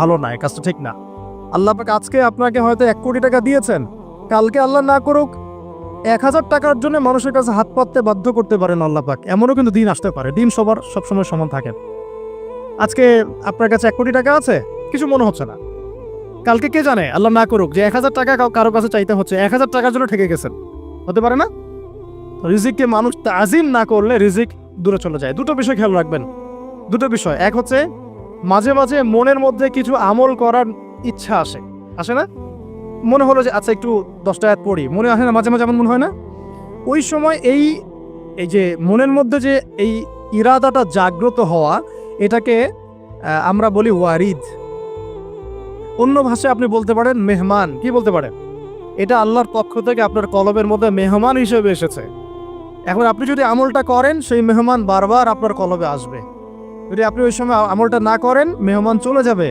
ভালো না, এই কাজটা ঠিক না। আল্লাহ পাক আজকে আপনাকে হয়তো 1 কোটি টাকা দিয়েছেন, কালকে আল্লাহ না করুক 1000 টাকার জন্য মানুষের কাছে হাত পাততে বাধ্য করতে পারেন আল্লাহ পাক। এমনও কিন্তু দিন আসতে পারে, দিন সবার সবসময় সমান থাকে। আজকে আপনার কাছে 1 কোটি টাকা আছে, কিছু মনে হচ্ছে না। কালকে কে জানে, আল্লাহ না করুক, যে 1000 টাকা কারো কাছে চাইতে হচ্ছে, 1000 টাকার জন্য ঠকে গেছেন, হতে পারে না? রিজিককে মানুষ তাজিম না করলে রিজিক দূরে চলে যায়। দুটো বিষয় খেয়াল রাখবেন, দুটো বিষয়। এক হচ্ছে মাঝে মাঝে মনের মধ্যে কিছু আমল করার ইচ্ছা আসে না? মনে হলো যে আচ্ছা একটু 10টা আয়াত পড়ি, মনে আসে না মাঝে মাঝে? এমন মনে হয় না? ওই সময় এই যে মনের মধ্যে যে এই ইরাদাটা জাগ্রত হওয়া, এটাকে আমরা বলি ওয়ারিদ। অন্য ভাষায় আপনি বলতে পারেন মেহমান। কি বলতে পারেন? এটা আল্লাহর পক্ষ থেকে আপনার কলবের মধ্যে মেহমান হিসেবে এসেছে। এখন আপনি যদি আমলটা করেন, সেই মেহমান বারবার আপনার কলবে আসবে। যদি আপনি ওই সময় আমলটা না করেন, মেহমান চলে যাবে,